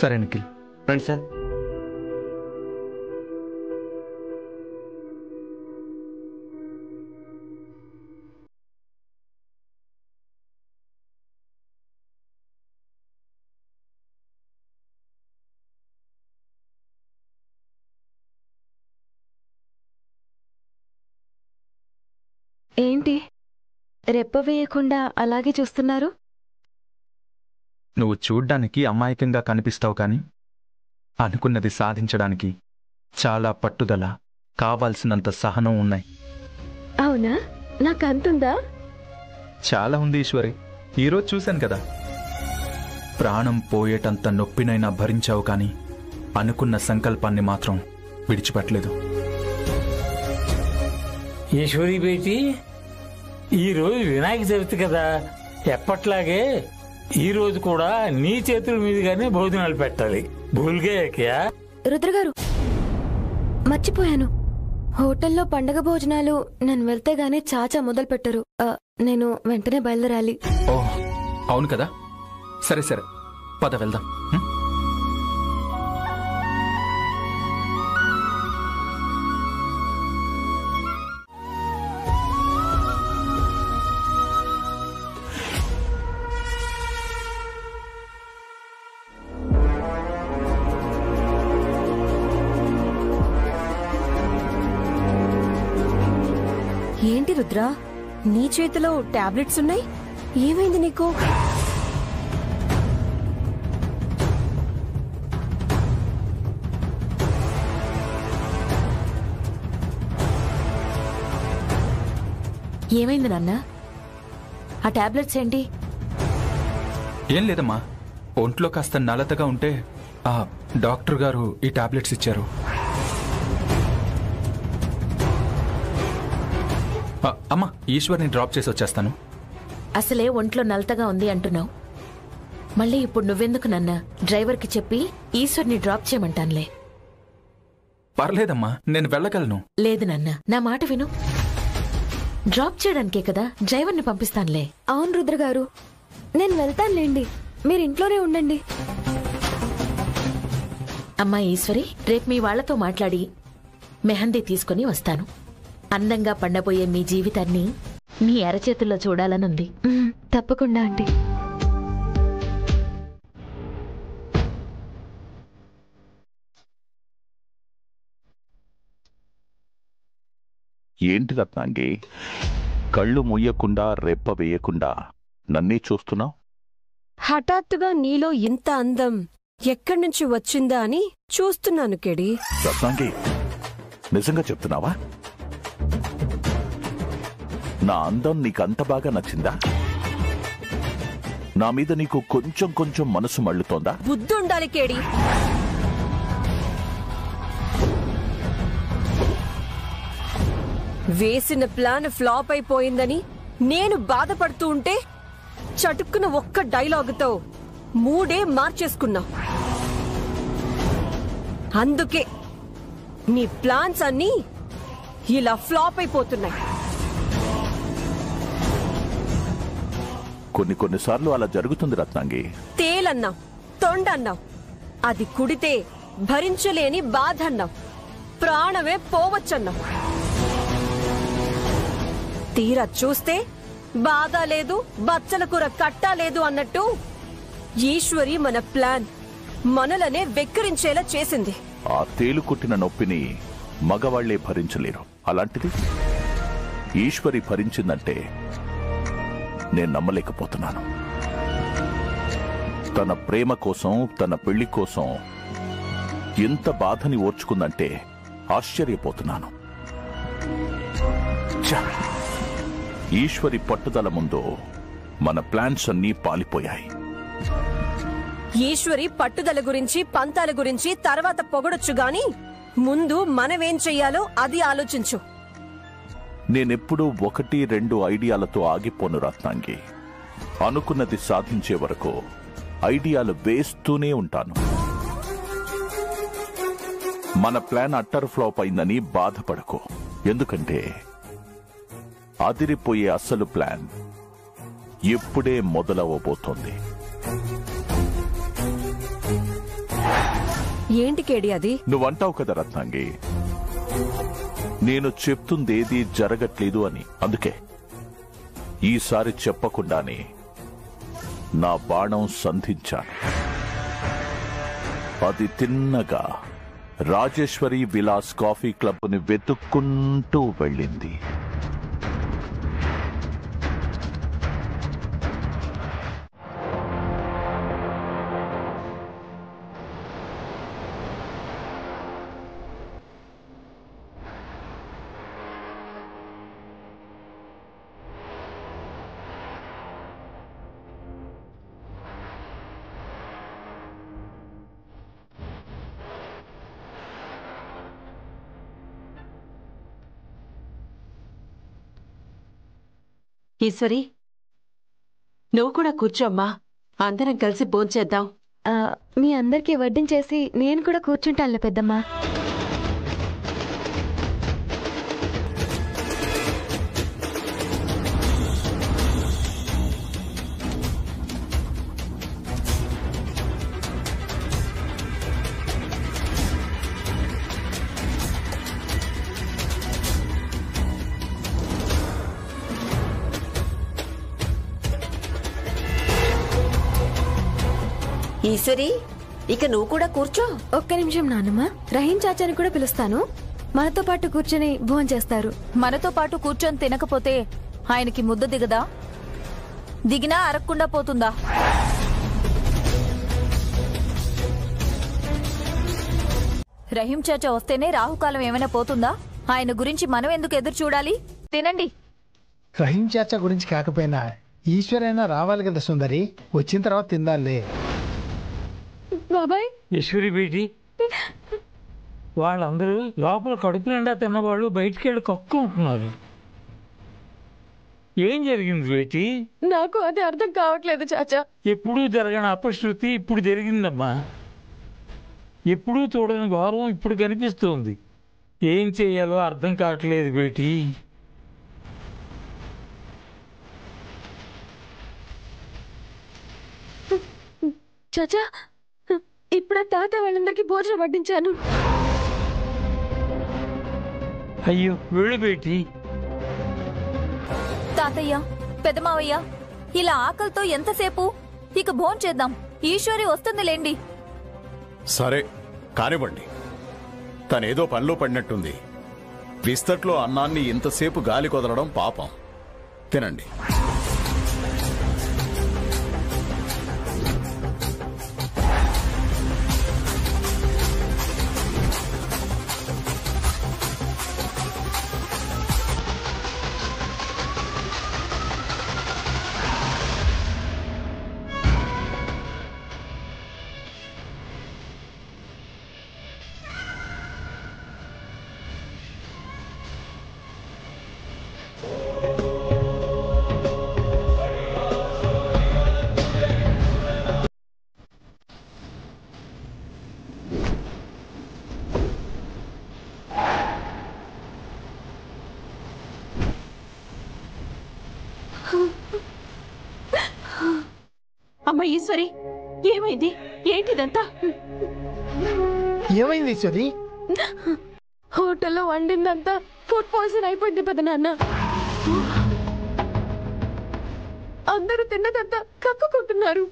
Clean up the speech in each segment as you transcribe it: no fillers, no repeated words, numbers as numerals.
సరే నిఖిల్, రండి సార్. ఏంటి రెప్ప వేయకుండా అలాగే చూస్తున్నారు? నువ్వు చూడ్డానికి అమాయకంగా కనిపిస్తావు, కానీ అనుకున్నది సాధించడానికి చాలా పట్టుదల, కావాల్సినంత సహనం ఉన్నాయి. అవునా? నాకు అంతుందా? చాలా ఉంది ఈశ్వరి. ఈరోజు చూశాను కదా, ప్రాణం పోయేటంత నొప్పినైనా భరించావు, కానీ అనుకున్న సంకల్పాన్ని మాత్రం విడిచిపెట్టలేదు. ఈశ్వరి బేటి, ఈరోజు వినాయక చవితి కదా, ఎప్పట్లాగే ఈరోజు కూడా నీ చేతుల మీదుగానే భోజనాలు పెట్టాలి. భూల్గా రుద్రగారు, మర్చిపోయాను. హోటల్లో పండగ భోజనాలు నేను వెళ్తే గానీ చాచా మొదలు పెట్టరు. నేను వెంటనే బయలుదేరాలి. ఓ అవును కదా, సరే సరే, పద వెళ్దాం. ఏంటి రుద్ర, నీ చేతిలో టాబ్లెట్స్ ఉన్నాయి? ఏమైంది నీకు? ఏమైంది నాన్న? ఆ టాబ్లెట్స్ ఏంటి? ఏం లేదమ్మా, ఒంట్లో కాస్త నలతగా ఉంటే ఆ డాక్టర్ గారు ఈ టాబ్లెట్స్ ఇచ్చారు. అమ్మా, ఈశ్వర్ని డ్రాప్ చేసి వచ్చేస్తాను. అసలే ఒంట్లో నలతగా ఉంది అంటున్నావు, మళ్ళీ ఇప్పుడు నువ్వెందుకు నాన్న? డ్రైవర్కి చెప్పి ఈశ్వర్ని డ్రాప్ చేయమంటానులే. పర్లేదమ్మా, నేను వెళ్ళగలను. లేదు నాన్న, నా మాట విను. డ్రాప్ చేయడానికే కదా డ్రైవర్ని పంపిస్తానులే. అవును రుద్రగారు, నేను వెళ్తానులేండి, మీరు ఇంట్లోనే ఉండండి. అమ్మా ఈశ్వరి, రేపు మీ వాళ్లతో మాట్లాడి మెహందీ తీసుకుని వస్తాను. అందంగా పండబోయే మీ జీవితాన్ని మీ అరచేతుల్లో చూడాలనుంది. తప్పకుండా ఆంటీ. ఏంటి రత్నాంగి, కళ్ళు ముయ్యకుండా రెప్ప వేయకుండా నన్నే చూస్తున్నావు? హఠాత్తుగా నీలో ఇంత అందం ఎక్కడి నుంచి వచ్చిందా అని చూస్తున్నాను కెడి. రత్నాంగి, నిజంగా చెప్తున్నావా? నా అందం నీకంత బాగా నచ్చిందా? నా మీద నీకు కొంచెం కొంచెం మనసు మళ్ళుతోందా? బుద్ధుండాలి కేడి. వేసిన ప్లాన్ ఫ్లాప్ అయిపోయిందని నేను బాధపడుతూ ఉంటే చటుక్కున ఒక్క డైలాగుతో మూడే మార్చేసుకున్నా. అందుకే నీ ప్లాన్స్ అన్నీ ఇలా ఫ్లాప్ అయిపోతున్నాయి. కొన్నిసార్లు అలా జరుగుతుంది రత్నాంగి. తేలన్నావు, తొండన్నావు, అది కుడితే భరించలేని బాధ అన్నావు, ప్రాణమే పోవచ్చన్నావు. తీరా చూస్తే బాధ లేదు, బచ్చల కూర కట్టా లేదు అన్నట్టు ఈశ్వరి మన ప్లాన్ మనలనే వెక్కిరించేలా చేసింది. ఆ తేలు కుట్టిన నొప్పిని మగవాళ్లే భరించలేరు. అలాంటిది ఈశ్వరి భరించిందంటే నేను నమ్మలేకపోతున్నాను. తన ప్రేమ కోసం, తన పెళ్లి కోసం ఎంత బాధని ఓర్చుకుందంటే ఆశ్చర్యపోతున్నాను. ఈశ్వరి పట్టుదల ముందు మన ప్లాన్స్ అన్నీ పాలిపోయాయి. ఈశ్వరి పట్టుదల గురించి, పంతాల గురించి తర్వాత పొగడొచ్చు గాని ముందు మనమేం చెయ్యాలో అది ఆలోచించు. నేనెప్పుడూ 1-2 ఐడియాలతో ఆగిపోను రత్నాంగి. అనుకున్నది సాధించే వరకు ఐడియాలు వేస్తూనే ఉంటాను. మన ప్లాన్ అట్టర్ ఫ్లాప్ అయిందని బాధపడకు. ఎందుకంటే అదిరిపోయే అసలు ప్లాన్ ఇప్పుడే మొదలవబోతోంది. ఏంటి కేడి అది? నువ్వంటావు కదా రత్నాంగి, నేను చెప్తుందేదీ జరగట్లేదు అని. అందుకే ఈసారి చెప్పకుండానే నా బాణం సంధించాను. అది తిన్నగా రాజేశ్వరి విలాస్ కాఫీ క్లబ్ని వెతుక్కుంటూ వెళ్ళింది. ఈశ్వరి, నువ్వు కూడా కూర్చోమ్మా, అందరం కలిసి భోంచేద్దాం. మీ అందరికీ వడ్డించేసి నేను కూడా కూర్చుంటానులే పెద్దమ్మా. ఈశ్వరి, ఇక నువ్వు కూడా కూర్చో. ఒక్క నిమిషం నాన్నమ్మ, రహీం చాచాని కూడా పిలుస్తాను. మనతో పాటు కూర్చొని భోజనం చేస్తారు. మనతో పాటు కూర్చొని తినకపోతే ఆయనకి ముద్ద దిగదా? దిగినా అరక్కుండా పోతుందా? రహీం చాచా వస్తేనే రాహుకాలం ఏమైనా పోతుందా? ఆయన గురించి మనం ఎందుకు ఎదురు చూడాలి? తినండి. రహీం చాచా గురించి కాకపోయినా ఈశ్వరైనా రావాలి కదా సుందరి, వచ్చిన తర్వాత తిందాలే. బాబాయ్, ఈశ్వరి బేటి, వాళ్ళందరూ లోపల కడుపు నిండా తిన్నవాళ్ళు బయటికి వెళ్ళి కక్కుంటున్నారు. ఏం జరిగింది బేటి? నాకు అది అర్థం కావట్లేదు చాచా. ఎప్పుడూ జరగని అపశృతి ఇప్పుడు జరిగిందమ్మా. ఎప్పుడూ చూడని గౌరవం ఇప్పుడు కనిపిస్తుంది. ఏం చేయాలో అర్థం కావట్లేదు బేటి. చాచా, ఇప్పుడే తాత వాళ్ళందరికీ భోజనం వడ్డించాను. అయ్యో వెళ్ళు బేటి. తాతయ్య, పెదమావయ్య, ఇలా ఆకలితో ఎంతసేపు? ఇక భోంచేద్దాం. ఈశ్వరి వస్తుందిలేండి. సరే కానివ్వండి, తనేదో పనిలో పడినట్టుంది. విస్తట్లో అన్నాన్ని ఇంతసేపు గాలి కొదలడం పాపం. తినండి. అమ్మ ఈశ్వరి, ఏమైంది? ఏంటిదంతా? ఏమైంది ఈశ్వరి? హోటల్లో వండిందంతా ఫుడ్ పాయిజన్ అయిపోయింది పెదనాన్న. అందరూ తిన్నదంతా కక్కుకుంటున్నారు.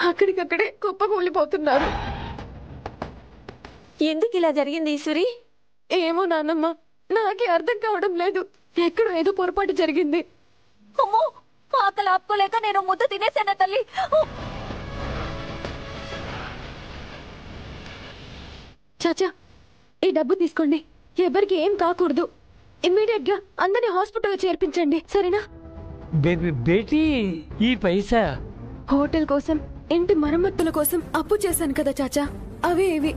అక్కడికక్కడే కుప్పకూలిపోతున్నారు. ఎందుకు ఇలా జరిగింది ఈశ్వరి? ఏమో నాన్నమ్మ, నాకే అర్థం కావడం లేదు. ఎక్కడో ఏదో పొరపాటు జరిగింది. అమ్మో, ఆకలి ఆపుకోలేక నేను ముద్ద తినేసాను తల్లి. చాచా, ఈ డబ్బు తీసుకోండి. ఎవరికి ఏం కాకూడదు. ఇమ్మీడియట్ గా అందరినీ హాస్పిటల్ చేర్పించండి, సరేనా? బేటీ, ఈ పైసా హోటల్ కోసం, ఇంటి మరమ్మతుల కోసం అప్పు చేశాను కదా చాచా, అవే ఇవి.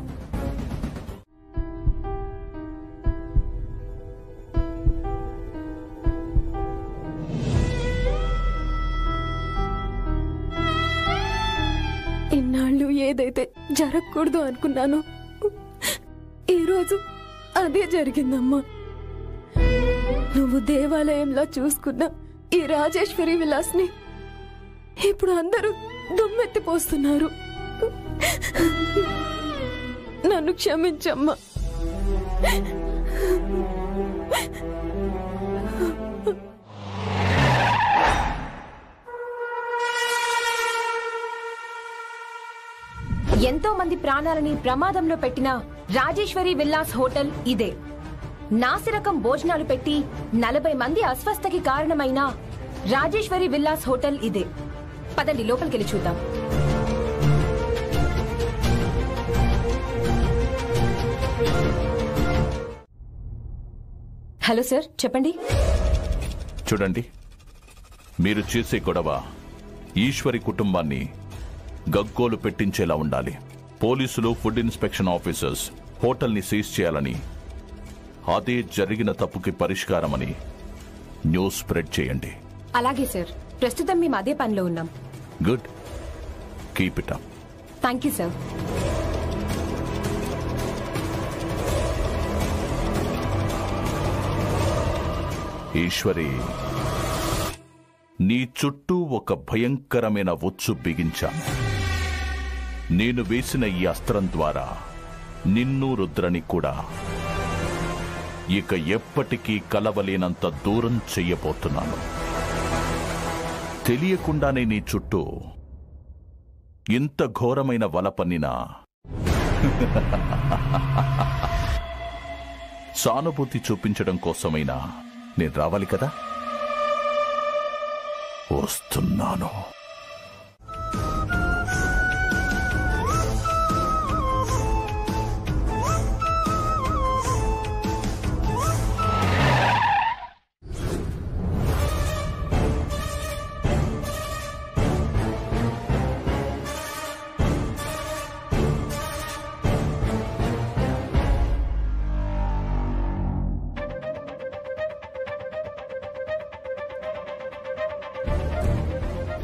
ఇన్నాళ్ళు ఏదైతే జరగకూడదు అనుకున్నాను, ఈరోజు అదే జరిగిందమ్మా. నువ్వు దేవాలయంలో చూసుకున్న ఈ రాజేశ్వరి విలాస్ని ఇప్పుడు అందరూ దుమ్మెత్తిపోస్తున్నారు. నన్ను క్షమించమ్మా. ఎంతో మంది ప్రాణాలని ప్రమాదంలో పెట్టిన రాజేశ్వరి విల్లాస్ హోటల్ ఇదే. నాసిరకం భోజనాలు పెట్టి 40 మంది అస్వస్థకి కారణమైన రాజేశ్వరి విల్లాస్ హోటల్ ఇదే. పదండి లోపలికెళ్ళి చూద్దాం. హలో సార్, చెప్పండి. చూడండి, మీరు చేసే గొడవ ఈశ్వరి కుటుంబాన్ని గగ్గోలు పెట్టించేలా ఉండాలి. పోలీసులు, ఫుడ్ ఇన్స్పెక్షన్ ఆఫీసర్స్ హోటల్ని సీజ్ చేయాలని, అదే జరిగిన తప్పుకి పరిష్కారమని న్యూస్ స్ప్రెడ్ చేయండి. అలాగే సార్, ప్రస్తుతం మేము అదే పనిలో ఉన్నాం. Good, keep it up. Thank you sir. Eshwari, నీ చుట్టూ ఒక భయంకరమైన ఉచ్చు బిగించాను. నేను వేసిన ఈ అస్త్రం ద్వారా నిన్ను, రుద్రని కూడా ఇక ఎప్పటికీ కలవలేనంత దూరం చెయ్యబోతున్నాను. తెలియకుండానే నీ చుట్టూ ఇంత ఘోరమైన వల పన్నినా సానుభూతి చూపించడం కోసమైనా నేను రావాలి కదా. వస్తున్నాను.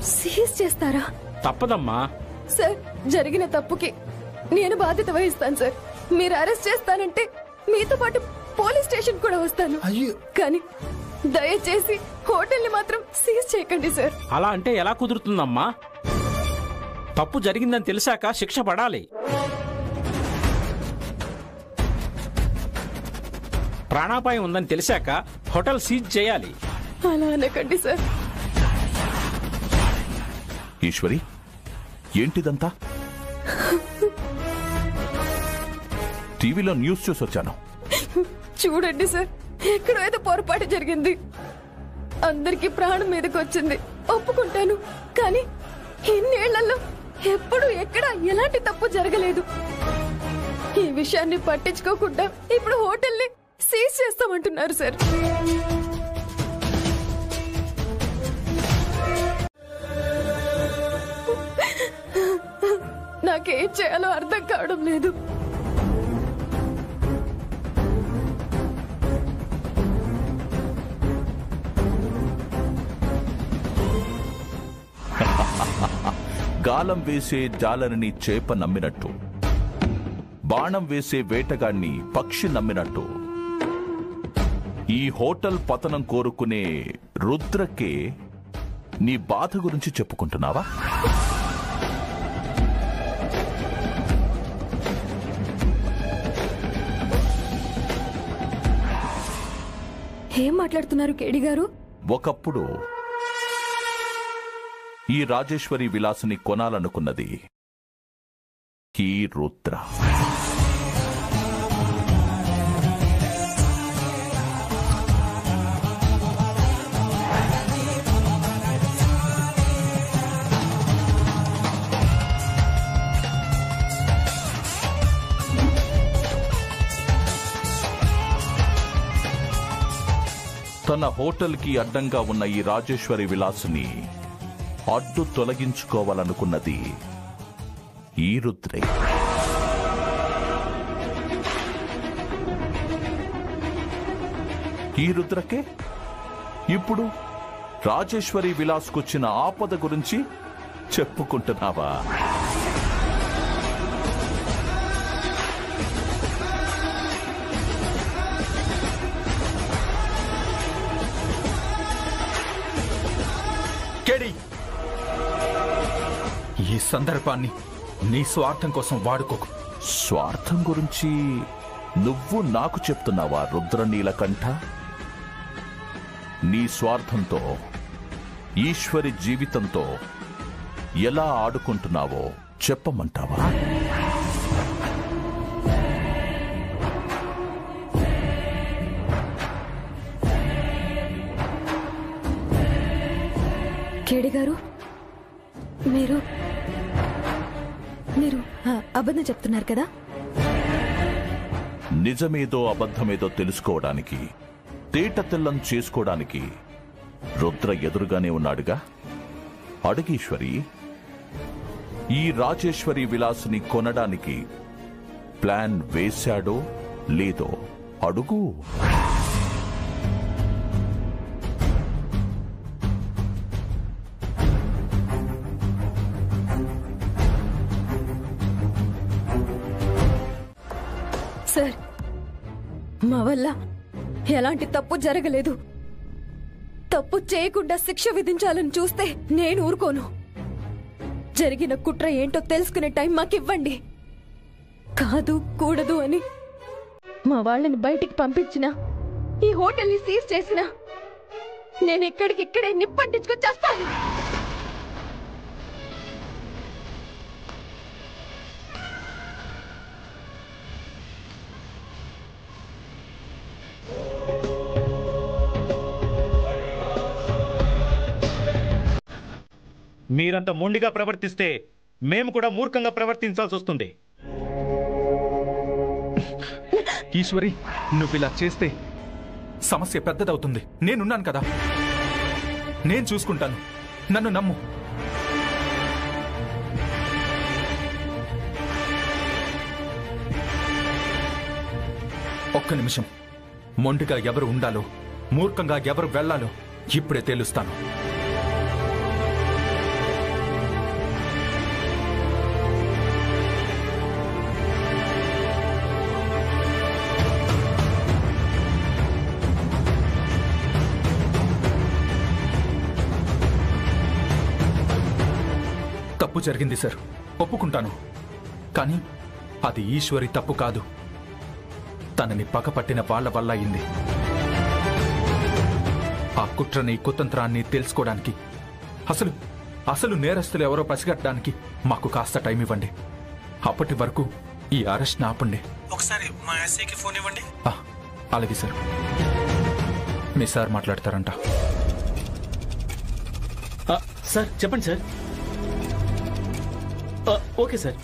సీజ్ చేస్తారా? తప్పదమ్మా సార్, జరిగిన తప్పుకి నేను బాధ్యత వహిస్తాను సార్. మీరు అరెస్ట్ చేస్తానంటే మీతో పాటు పోలీస్ స్టేషన్ కూడా వస్తాను. కానీ దయచేసి హోటల్ని మాత్రం సీజ్ చేయకండి సార్. అలా అంటే ఎలా కుదురుతుందమ్మా? తప్పు జరిగిందని తెలిసాక శిక్ష పడాలి. ప్రాణాపాయం ఉందని తెలిసాక హోటల్ సీజ్ చేయాలి. అలా అనకండి సార్. ఈశ్వరి, ఏంటిదంతా? టీవీలో న్యూస్ చూసి వచ్చాను. చూడండి సార్, ఎక్కడో ఏదో పొరపాటు జరిగింది. అందరికీ ప్రాణం మీదకి వచ్చింది, ఒప్పుకుంటాను. కానీ ఇన్నేళ్లలో ఎప్పుడు ఎక్కడ ఎలాంటి తప్పు జరగలేదు. ఈ విషయాన్ని పట్టించుకోకుండా ఇప్పుడు హోటల్ని సీజ్ చేస్తామంటున్నారు సార్. నాకేం చేయాలో అర్థం కావడం లేదు. గాలం వేసే జాలరిని చేప నమ్మినట్టు, బాణం వేసే వేటగాన్ని పక్షి నమ్మినట్టు, ఈ హోటల్ పతనం కోరుకునే రుద్రకే నీ బాధ గురించి చెప్పుకుంటున్నావా? ఏం మాట్లాడుతున్నారు కేడి గారు? ఒకప్పుడు ఈ రాజేశ్వరి విలాసుని కొనాలనుకున్నది ఈ రుద్ర. తన హోటల్కి అడ్డంగా ఉన్న ఈ రాజేశ్వరి విలాసుని అడ్డు తొలగించుకోవాలనుకున్నది ఈ రుద్రే. ఈ రుద్రకే ఇప్పుడు రాజేశ్వరి విలాస్కొచ్చిన ఆపద గురించి చెప్పుకుంటున్నావా? ఈ సందర్భాన్ని నీ స్వార్థం కోసం వాడుకోకు. స్వార్థం గురించి నువ్వు నాకు చెప్తున్నావా రుద్రనీలకంఠ? నీ స్వార్థంతో ఈశ్వరి జీవితంతో ఎలా ఆడుకుంటున్నావో చెప్పమంటావా? కేడి గారు, మీరు అబద్ధం చెప్తున్నారు కదా? నిజమేదో అబద్ధమేదో తెలుసుకోవడానికి, తేటతెల్లం చేసుకోవడానికి రుద్ర ఎదురుగానే ఉన్నాడుగా. అడుగీశ్వరి, ఈ రాజేశ్వరి విలాస్ని కొనడానికి ప్లాన్ వేశాడో లేదో అడుగు. సార్, మా వల్ల ఎలాంటి తప్పు జరగలేదు. తప్పు చేయకుండా శిక్ష విధించాలని చూస్తే నేను ఊరుకోను. జరిగిన కుట్ర ఏంటో తెలుసుకునే టైం మాకివ్వండి. కాదు కూడదు అని మా వాళ్ళని బయటికి పంపించినా, ఈ హోటల్ని సీజ్ చేసినా నేను ఎక్కడికిక్కడే నిప్పంటించుకొచ్చేస్తాను. మీరంత మొండిగా ప్రవర్తిస్తే మేము కూడా మూర్ఖంగా ప్రవర్తించాల్సి వస్తుంది. ఈశ్వరి, నువ్విలా చేస్తే సమస్య పెద్దదవుతుంది. నేనున్నాను కదా, నేను చూసుకుంటాను. నన్ను నమ్ము. ఒక్క నిమిషం. మొండిగా ఎవరు ఉండాలో, మూర్ఖంగా ఎవరు వెళ్లాలో ఇప్పుడే తేలుస్తాను. తప్పు జరిగింది సార్, ఒప్పుకుంటాను. కానీ అది ఈశ్వరి తప్పు కాదు. తనని పగపట్టిన వాళ్ల వల్ల అయింది. ఆ కుట్రని, కుతంత్రాన్ని తెలుసుకోవడానికి, అసలు నేరస్తులు ఎవరో పసిగట్టడానికి మాకు కాస్త టైం ఇవ్వండి. అప్పటి వరకు ఈ అరెస్ట్ ఆపండి. ఒకసారి మా ఎస్ఐకి ఫోన్ ఇవ్వండి. అలాగే సార్. మీ సార్ మాట్లాడతారంట. సార్ చెప్పండి సార్. ఓకే సార్,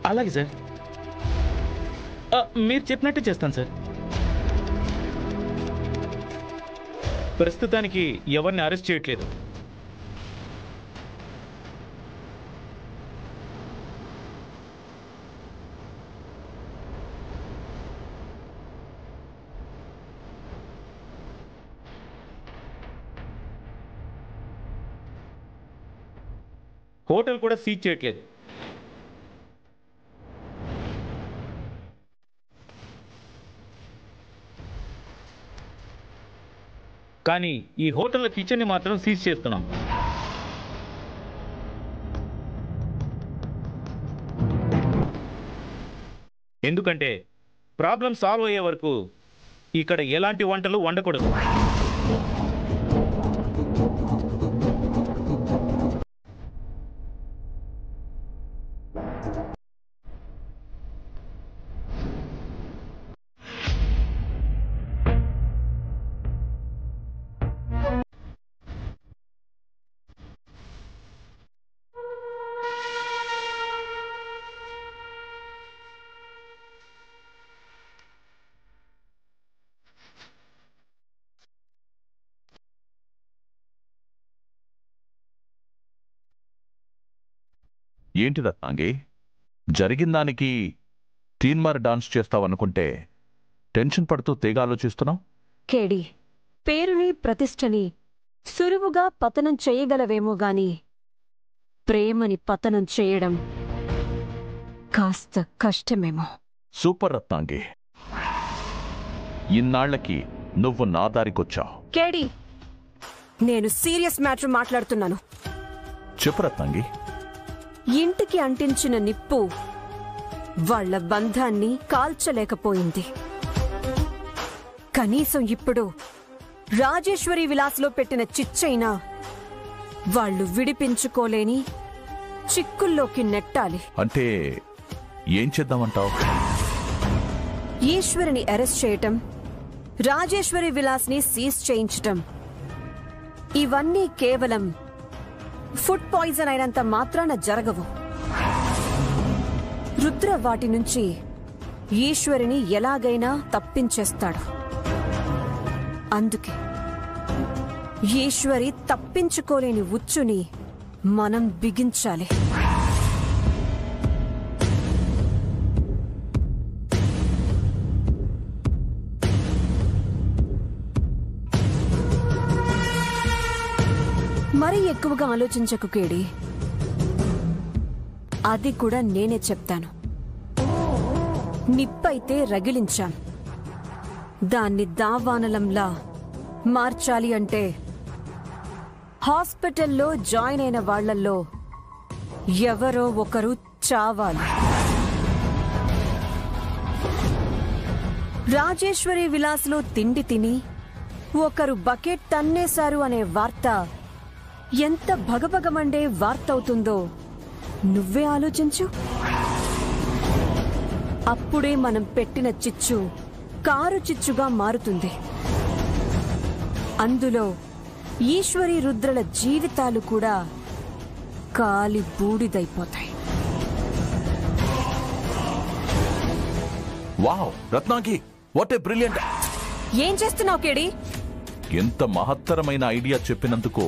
అలాగే సార్. మీరు చెప్పినట్టే చేస్తాను సార్. ప్రస్తుతానికి ఎవరిని అరెస్ట్ చేయట్లేదు. హోటల్ కూడా సీజ్ చేయట్లేదు. కానీ ఈ హోటల్ కిచెన్ని మాత్రం సీజ్ చేస్తున్నాం. ఎందుకంటే ప్రాబ్లం సాల్వ్ అయ్యే వరకు ఇక్కడ ఎలాంటి వంటలు వండకూడదు. ఏంటి రత్నాంగి, జరిగిన దానికి తీన్మార్ డాన్స్ చేస్తావనుకుంటే టెన్షన్ పడుతూ తెగ ఆలోచిస్తున్నావు. కేడి, పేరుని ప్రతిష్టని సులువుగా పతనం చేయగలవేమో గాని ప్రేమని పతనం చేయడం కాస్త కష్టమేమో. సూపర్ రత్నాంగి, ఇన్నాళ్లకి నువ్వు నా దారికొచ్చావు. కేడి, నేను సీరియస్ మ్యాటర్ మాట్లాడుతున్నాను. చెప్పు రత్నాంగి. ఇంటికి అంటించిన నిప్పు వాళ్ల బంధాన్ని కాల్చలేకపోయింది. కనీసం ఇప్పుడు రాజేశ్వరి విలాస్లో పెట్టిన చిచ్చైనా వాళ్ళు విడిపించుకోలేని చిక్కుల్లోకి నెట్టాలి. అంటే ఏం చేద్దామంటావు? ఈశ్వరిని అరెస్ట్ చేయటం, రాజేశ్వరి విలాస్ ని సీజ్ చేయించటం, ఇవన్నీ కేవలం ఫుడ్ పాయిజన్ అయినంత మాత్రాన జరగవు. రుద్ర వాటి నుంచి ఈశ్వరిని ఎలాగైనా తప్పించేస్తాడు. అందుకే ఈశ్వరి తప్పించుకోలేని ఉచ్చుని మనం బిగించాలి. మరీ ఎక్కువగా ఆలోచించకు కేడి, అది కూడా నేనే చెప్తాను. నిప్పైతే రగిలించాం, దాన్ని దావానలంలా మార్చాలి అంటే హాస్పిటల్లో జాయిన్ అయిన వాళ్లల్లో ఎవరో ఒకరు చావాలి. రాజేశ్వరి విలాస్లో తిండి తిని ఒకరు బకెట్ తన్నేశారు అనే వార్త ఎంత భగభగమండే వార్త అవుతుందో నువ్వే ఆలోచించు. అప్పుడే మనం పెట్టిన చిచ్చు కారు చిచ్చుగా మారుతుంది. అందులో ఈశ్వరి రుద్రల జీవితాలు కూడా కాలి బూడిదైపోతాయి. వావ్ రత్నాకి, వాట్ ఏ బ్రిలియంట్! ఏం చేస్తున్నావు కేడి? ఎంత మహత్తరమైన ఐడియా చెప్పినందుకు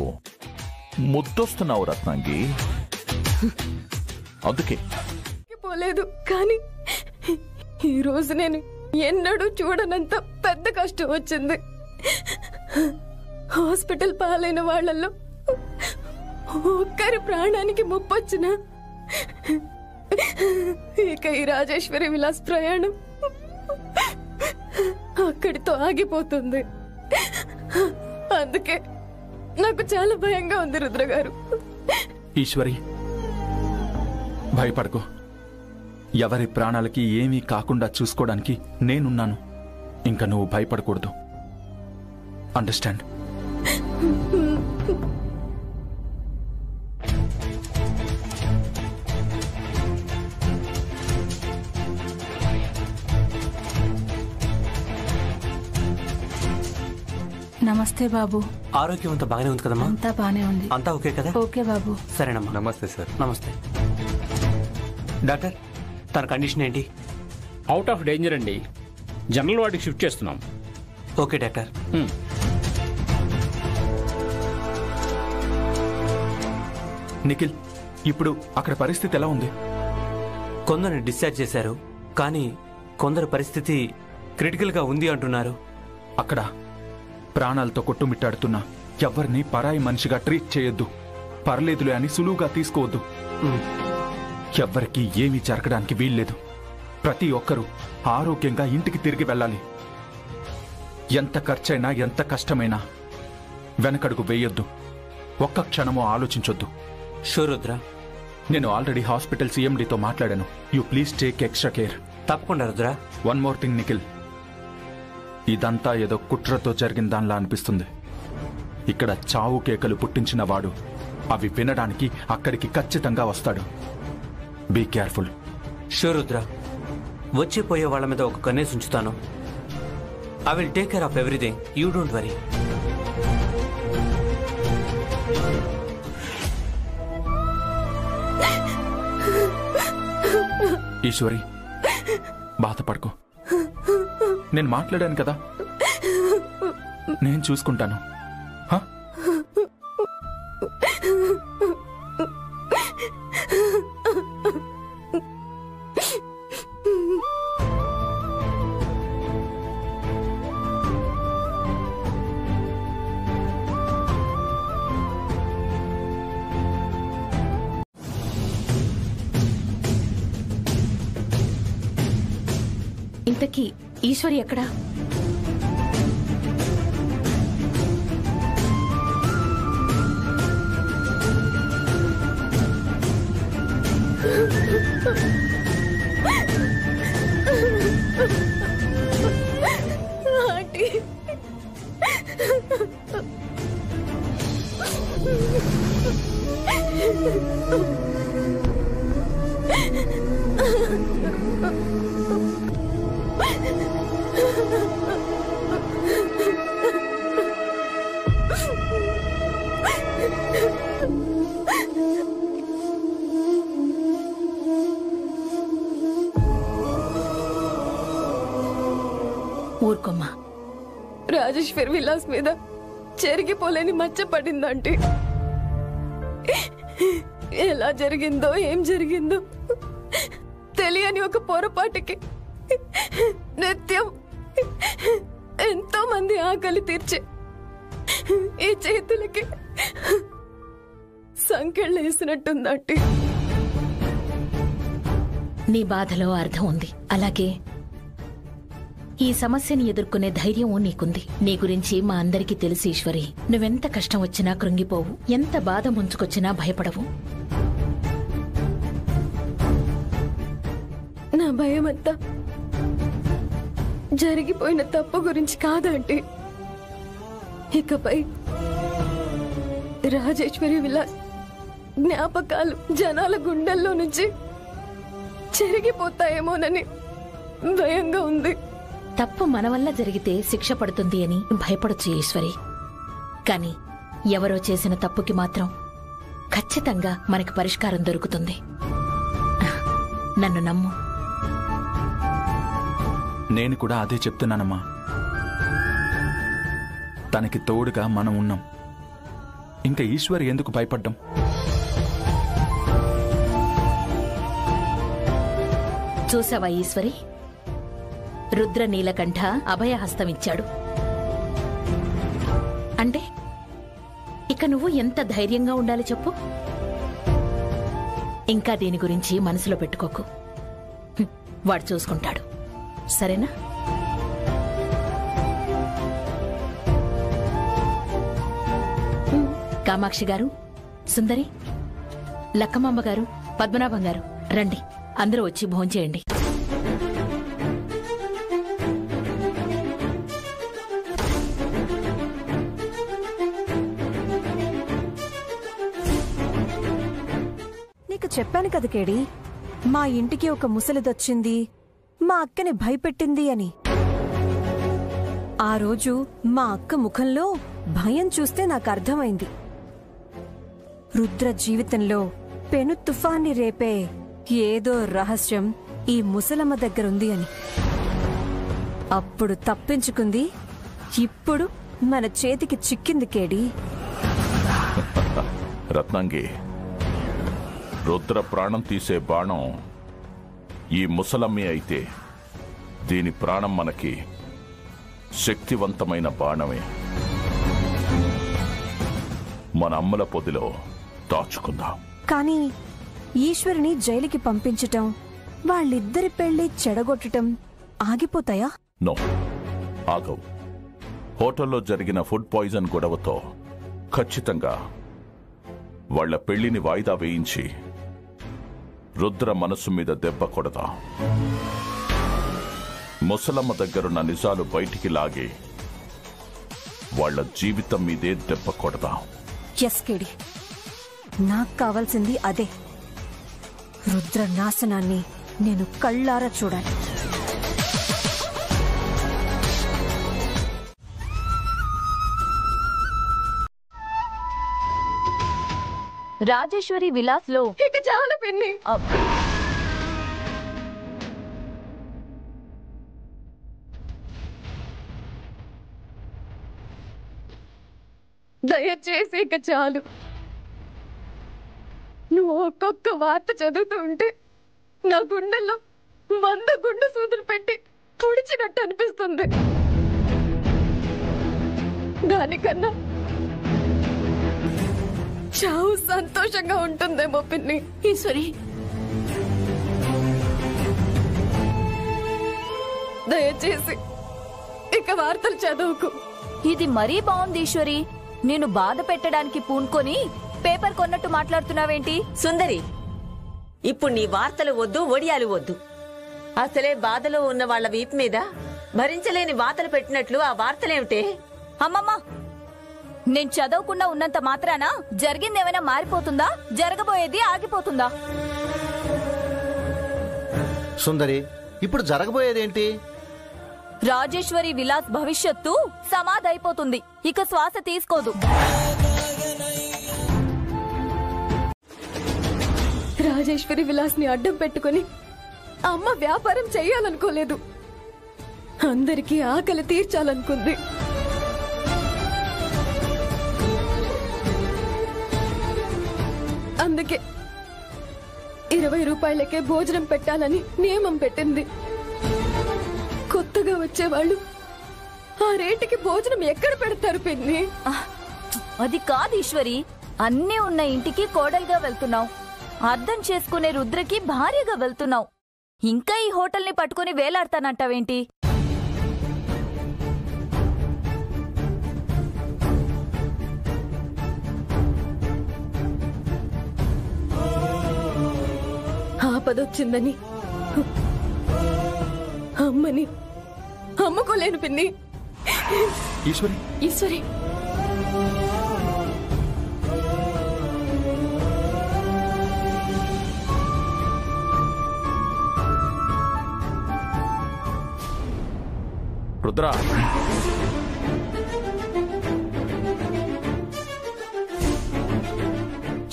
ముద్దొస్తున్నావు రత్నాంగి. అందుకే పోలేదు, కానీ ఈ రోజు నేను ఎన్నడూ చూడనంత పెద్ద కష్టం వచ్చింది. హాస్పిటల్ పాలైన వాళ్లలో ఒక్కరి ప్రాణానికి ముప్పొచ్చిన ఇక ఈ రాజేశ్వరి విలాస్ ప్రయాణం అక్కడితో ఆగిపోతుంది. అందుకే నాకు చాలా భయంగా ఉంది రుద్ర గారు. ఈశ్వరి, భయపడకు. ఎవరి ప్రాణాలకి ఏమీ కాకుండా చూసుకోవడానికి నేనున్నాను. ఇంకా నువ్వు భయపడకూడదు. అండర్స్టాండ్? నమస్తే బాబు. ఆరోగ్యం అంతా బాగానే ఉంది కదమ్మా? అంతా బాగానే ఉంది. అంతా ఓకే కదా? ఓకే బాబు. సరేనమ్మా. నమస్తే సార్. నమస్తే డాక్టర్. తన కండిషన్ ఏంటి? అవుట్ ఆఫ్ డేంజర్ అండి. జనరల్ వార్డుకి షిఫ్ట్ చేస్తున్నాం. Okay doctor. నిఖిల్, ఇప్పుడు అక్కడ పరిస్థితి ఎలా ఉంది? కొందరిని డిశ్చార్జ్ చేశారు, కానీ కొందరు పరిస్థితి క్రిటికల్గా ఉంది అంటున్నారు. అక్కడ ప్రాణాలతో కొట్టుమిట్టాడుతున్నా ఎవరిని పరాయి మనిషిగా ట్రీట్ చేయొద్దు. పర్లేదులే అని సులువుగా తీసుకోవద్దు. ఎవ్వరికీ ఏమీ జరగడానికి వీల్లేదు. ప్రతి ఒక్కరూ ఆరోగ్యంగా ఇంటికి తిరిగి వెళ్ళాలి. ఎంత ఖర్చైనా ఎంత కష్టమైనా వెనకడుగు వేయొద్దు. ఒక్క క్షణమో ఆలోచించొద్దు. షూర్ రుద్ర. నేను ఆల్రెడీ హాస్పిటల్ సీఎండీతో మాట్లాడాను. You please take extra care. తప్పకుండా Rudra. One more thing Nikhil, ఇదంతా ఏదో కుట్రతో జరిగిన దానిలా అనిపిస్తుంది. ఇక్కడ చావు కేకలు పుట్టించిన వాడు అవి వినడానికి అక్కడికి ఖచ్చితంగా వస్తాడు. Be careful. షూర్ రుద్ర. వచ్చిపోయే వాళ్ళ మీద ఒక కన్నేసి ఉంచుతాను. I will take care of everything. You don't worry. Eshwari, బాధపడకు. నేను మాట్లాడాను కదా, నేను చూసుకుంటాను. ఇంతకీ ఈశ్వరి ఎక్కడా? ఊరుకోమ్మా. రాజేశ్వరి విలాస్ మీద చెరిగిపోలేని మచ్చ పడిందంటే ఎలా జరిగిందో ఏం జరిగిందో తెలియని ఒక పొరపాటుకి నిత్యం ఎంతో మంది ఆకలి తీర్చే ఈ చేతులకి సంకెళ్ళు వేసినట్టుందంటే. నీ బాధలో అర్థం ఉంది. అలాగే ఈ సమస్యని ఎదుర్కొనే ధైర్యం నీకుంది. నీ గురించి మా అందరికీ తెలుసు ఈశ్వరి. నువ్వెంత కష్టం వచ్చినా కృంగిపోవు, ఎంత బాధ ముంచుకొచ్చినా భయపడవు. నా భయమంతా జరిగిపోయిన తప్పు గురించి కాదంటే ఇకపై రాజేశ్వరి విలాస్ జ్ఞాపకాలు జనాల గుండెల్లో నుంచి చెరిగిపోతాయేమోనని భయంగా ఉంది. తప్పు మన వల్ల జరిగితే శిక్ష పడుతుంది అని భయపడొచ్చు ఈశ్వరి. కాని ఎవరో చేసిన తప్పుకి మాత్రం ఖచ్చితంగా మనకి పరిష్కారం దొరుకుతుంది. నన్ను నమ్ము. నేను కూడా అదే చెప్తున్నానమ్మా. తనకి తోడుగా మనం ఉన్నాం. ఇంకా ఈశ్వరి ఎందుకు భయపడ్డం? చూసావా ఈశ్వరి, రుద్ర నీలకంఠ అభయహస్తమిచ్చాడు అంటే ఇక నువ్వు ఎంత ధైర్యంగా ఉండాలి చెప్పు. ఇంకా దీని గురించి మనసులో పెట్టుకోకు. వాడు చూసుకుంటాడు, సరేనా? కామాక్షి గారు, సుందరి, లక్కమాంబ గారు, పద్మనాభం గారు రండి. అందరూ వచ్చి భోంచేయండి. నీకు చెప్పాను కదా కేడి, మా ఇంటికి ఒక ముసలిదొచ్చింది, మా అక్కని భయపెట్టింది అని. ఆ రోజు మా అక్క ముఖంలో భయం చూస్తే నాకు అర్థమైంది. రుద్ర జీవితంలో పెను తుఫాన్ని రేపే ఏదో రహస్యం ఈ ముసలమ్మ దగ్గరుంది అని. అప్పుడు తప్పించుకుంది, ఇప్పుడు మన చేతికి చిక్కింది కేడి. రత్నంగి, రుద్ర ప్రాణం తీసే బాణం ఈ ముసలమ్మి అయితే దీని ప్రాణం మనకి శక్తివంతమైన బాణమే. మన అమ్మల పొదిలో దాచుకుందాం. కానీ ఈశ్వరిని జైలుకి పంపించటం, వాళ్ళిద్దరి పెళ్లి చెడగొట్టటం ఆగిపోతాయా? నో, ఆగవు. హోటల్లో జరిగిన ఫుడ్ పాయిజన్ గొడవతో ఖచ్చితంగా వాళ్ల పెళ్లిని వాయిదా వేయించి రుద్ర మనసు మీద దెబ్బ కొడదా. ముసలమ్మ దగ్గరున్న నిజాలు బయటికి లాగి వాళ్ల జీవితం మీదే దెబ్బ కొడదా. ఎస్ కేడి, నాకు కావాల్సింది అదే. రుద్ర నాశనాన్ని నేను కళ్ళారా చూడాలి. రాజేశ్వరి విలాస్ లో ఇక చాలా పిన్ని. దయచేసి ఇక చాలు. నువ్వు ఒక్కొక్క వార్త చదువుతూ ఉంటే నా గుండెల్లో 100 గుండె సూదులు పెట్టి పొడిచినట్టు అనిపిస్తుంది. దానికన్నా చావు సంతోషంగా ఉంటుందేమో పిన్ని. ఈశ్వరి, దయచేసి ఇక వార్తలు చదువుకు. ఇది మరీ బాగుంది ఈశ్వరి. నేను బాధ పెట్టడానికి పూనుకొని పేపర్ కొన్నట్టు మాట్లాడుతున్నావేంటి? సుందరి, ఇప్పుడు నీ వార్తలు వద్దు, ఒడియాలు వద్దు. అసలే బాధలో ఉన్న వాళ్ల వీపు మీద భరించలేని వాతలు పెట్టినట్లు ఆ వార్తలేమిటే? అమ్మమ్మ, నేను చదవకుండా ఉన్నంత మాత్రాన జరిగిందేమైనా మారిపోతుందా? జరగబోయేది ఆగిపోతుందా? సుందరి, ఇప్పుడు జరగబోయేదేంటి? రాజేశ్వరి విలాస్ భవిష్యత్తు సమాధైపోతుంది. ఇక శ్వాస తీసుకోదు. రాజేశ్వరి విలాస్ ని అడ్డం పెట్టుకుని అమ్మ వ్యాపారం చెయ్యాలనుకోలేదు. అందరికీ ఆకలి తీర్చాలనుకుంది. అందుకే 20 రూపాయలకే భోజనం పెట్టాలని నియమం పెట్టింది. కొత్తగా వచ్చేవాళ్ళు ఆ రేటుకి భోజనం ఎక్కడ పెడతారు పిన్ని? అది కాదు ఈశ్వరి, అన్నీ ఉన్న ఇంటికి కోడలుగా వెళ్తున్నావు. అర్థం చేసుకునే రుద్రకి భార్యగా వెళ్తున్నావు. ఇంకా ఈ హోటల్ని పట్టుకుని వేలాడతానంటావేంటి? ఆపదొచ్చిందని అమ్మని అమ్ముకోలేను పిన్ని. ఈశ్వరి, ఈశ్వరి, రుద్ర,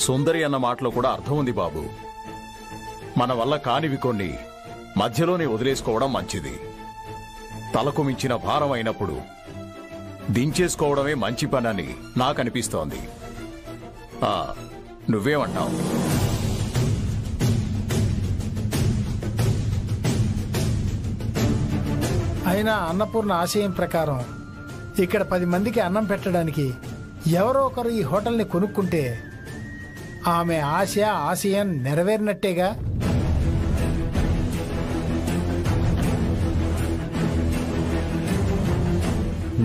సుందరి అన్న మాటలో కూడా అర్థం ఉంది బాబు. మన వల్ల కానివి కొన్ని మధ్యలోనే వదిలేసుకోవడం మంచిది. తలకు మించిన భారం అయినప్పుడు దించేసుకోవడమే మంచి పనని నాకనిపిస్తోంది. నువ్వేమంటావు? అయినా అన్నపూర్ణ ఆశయం ప్రకారం ఇక్కడ 10 మందికి అన్నం పెట్టడానికి ఎవరో ఒకరు ఈ హోటల్ని కొనుక్కుంటే ఆమె ఆశయం నెరవేరినట్టేగా.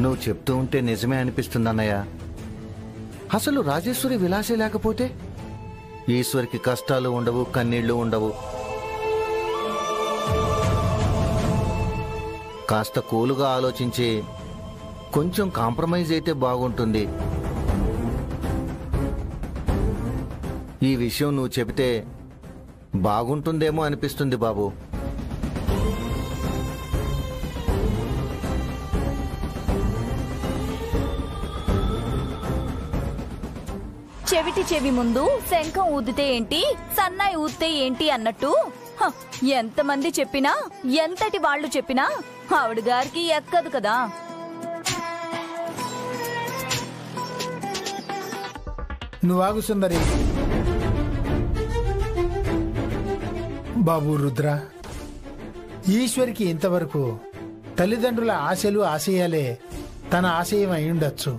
నువ్వు చెప్తూ ఉంటే నిజమే అనిపిస్తుంది అన్నయ్య. అసలు రాజేశ్వరి విలాసే లేకపోతే ఈశ్వరికి కష్టాలు ఉండవు, కన్నీళ్లు ఉండవు. కాస్త కూలుగా ఆలోచించి కొంచెం కాంప్రమైజ్ అయితే బాగుంటుంది. ఈ విషయం నువ్వు చెబితే బాగుంటుందేమో అనిపిస్తుంది బాబు. చెవిటి చెవి ముందు శంఖం ఊదితే ఏంటి, సన్నాయి ఊదితే ఏంటి అన్నట్టు ఎంతమంది చెప్పినా, ఎంతటి వాళ్ళు చెప్పినా ఆవిడ గారికి ఎక్కదు కదా. నువ్వాగు సుందరి. బాబు రుద్ర, ఈశ్వరికి ఇంతవరకు తల్లిదండ్రుల ఆశలు ఆశయాలే తన ఆశయం అయ్యుండొచ్చు.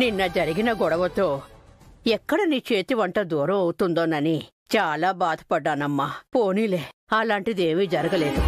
నిన్న జరిగిన గొడవతో ఎక్కడ నీ చేతి వంట దూరం అవుతుందోనని చాలా బాధపడ్డానమ్మా. పోనీలే, అలాంటిదేమీ జరగలేదు.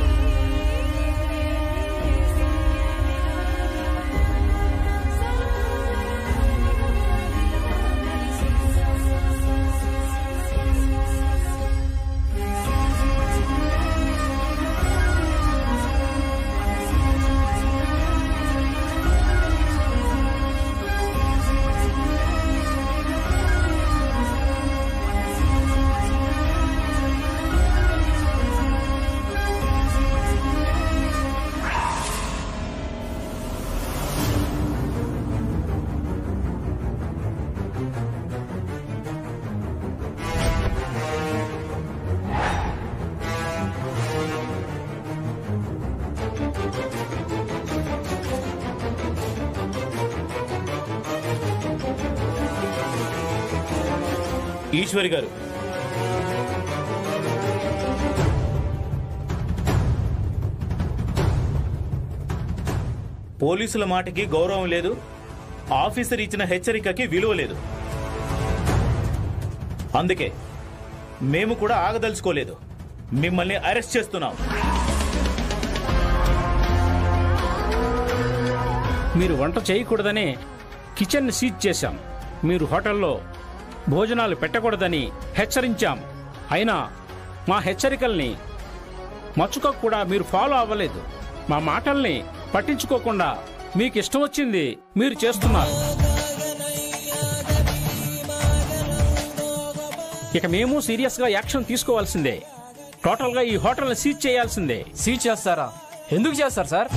ఈశ్వరి గారు, పోలీసుల మాటకి గౌరవం లేదు, ఆఫీసర్ ఇచ్చిన హెచ్చరికకి విలువ లేదు. అందుకే మేము కూడా ఆగదలుచుకోలేదు, మిమ్మల్ని అరెస్ట్ చేస్తున్నాం. మీరు వంట చేయకూడదని కిచెన్ సీజ్ చేశాం. మీరు హోటల్లో భోజనాలు పెట్టకూడదని హెచ్చరించాం. అయినా మా హెచ్చరికల్ని మచ్చుక కూడా మీరు ఫాలో అవ్వలేదు. మా మాటల్ని పట్టించుకోకుండా మీకు ఇష్టం వచ్చింది మీరు చేస్తున్నారు. ఇక మేము సీరియస్గా యాక్షన్ తీసుకోవాల్సిందే. టోటల్గా ఈ హోటల్ని సీజ్ చేయాల్సిందే. సీజ్ చేస్తారా? ఎందుకు చేస్తారు సార్?